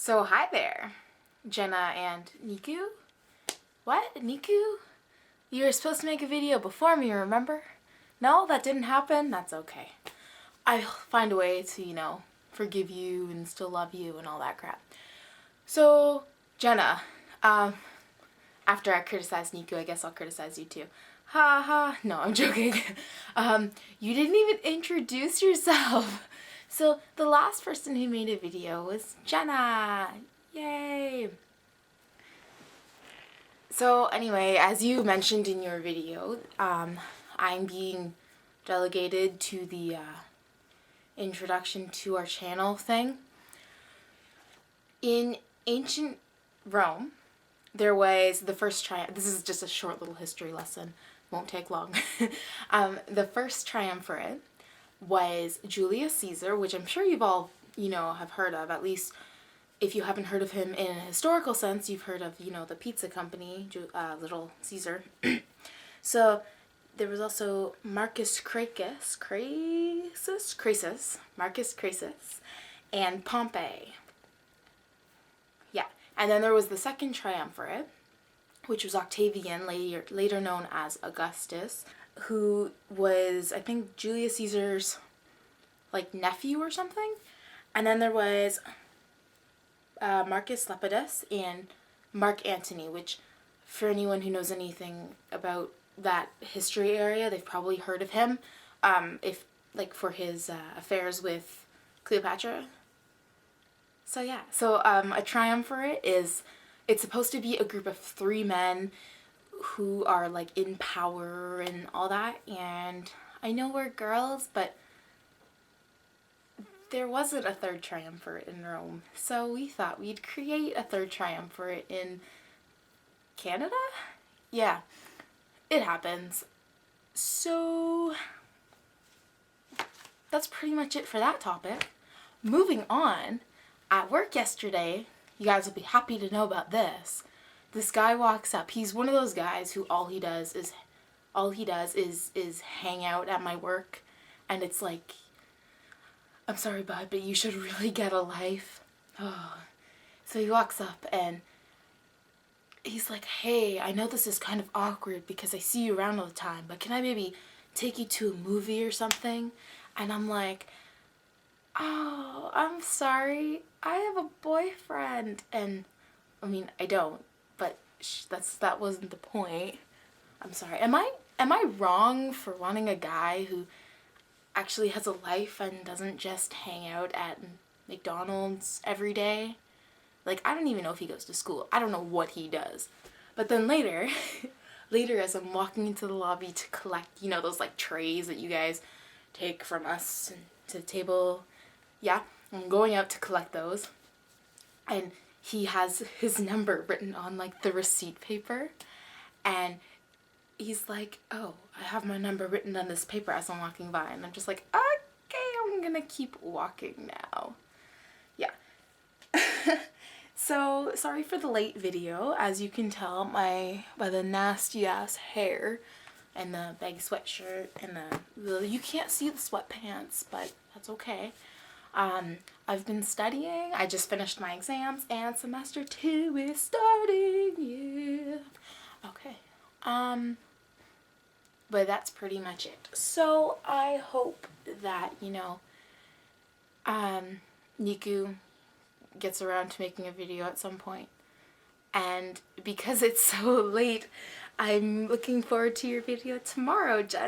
So hi there, Jenna and Niku. What? Niku? You were supposed to make a video before me, remember? No, that didn't happen? That's okay. I'll find a way to, forgive you and still love you and all that crap. So, Jenna, after I criticize Niku, I guess I'll criticize you too. Ha ha. No, I'm joking. You didn't even introduce yourself. So the last person who made a video was Jenna. Yay. So anyway, as you mentioned in your video, I'm being delegated to the introduction to our channel thing. In ancient Rome, there was the first this is just a short little history lesson, won't take long. The first triumvirate was Julius Caesar, which I'm sure you've all, have heard of. At least if you haven't heard of him in a historical sense, you've heard of, the pizza company, Little Caesar. So there was also Marcus Crassus, Marcus Crassus, and Pompey. Yeah, and then there was the second triumvirate, which was Octavian, later known as Augustus, who was, I think, Julius Caesar's, nephew or something. And then there was Marcus Lepidus and Mark Antony, which, for anyone who knows anything about that history area, they've probably heard of him, for his affairs with Cleopatra. So yeah, a triumvirate it's supposed to be a group of 3 men who are in power and all that, and I know we're girls, but there wasn't a third triumvirate in Rome, so we thought we'd create a third triumvirate in Canada? Yeah, it happens. So that's pretty much it for that topic. Moving on, at work yesterday, you guys will be happy to know about this. This guy walks up. He's one of those guys who all he does is hang out at my work, and it's like, I'm sorry, bud, but you should really get a life. Oh. So he walks up and he's like, hey, I know this is kind of awkward because I see you around all the time, but can I maybe take you to a movie or something? And I'm like, oh, I'm sorry, I have a boyfriend. And I mean, I don't, but that wasn't the point. I'm sorry. Am I wrong for wanting a guy who actually has a life and doesn't just hang out at McDonald's every day? I don't even know if he goes to school. I don't know what he does. But then later as I'm walking into the lobby to collect, those trays that you guys take from us to the table. Yeah, I'm going out to collect those. And he has his number written on the receipt paper, and he's like, oh, I have my number written on this paper as I'm walking by. And I'm just like, okay, I'm gonna keep walking now. Yeah. So sorry for the late video. As you can tell by the nasty ass hair and the baggy sweatshirt and you can't see the sweatpants, but that's okay. I've been studying. I just finished my exams and semester 2 is starting. Yeah. Okay. But that's pretty much it. So I hope that, Niku gets around to making a video at some point. And because it's so late, I'm looking forward to your video tomorrow, Jen.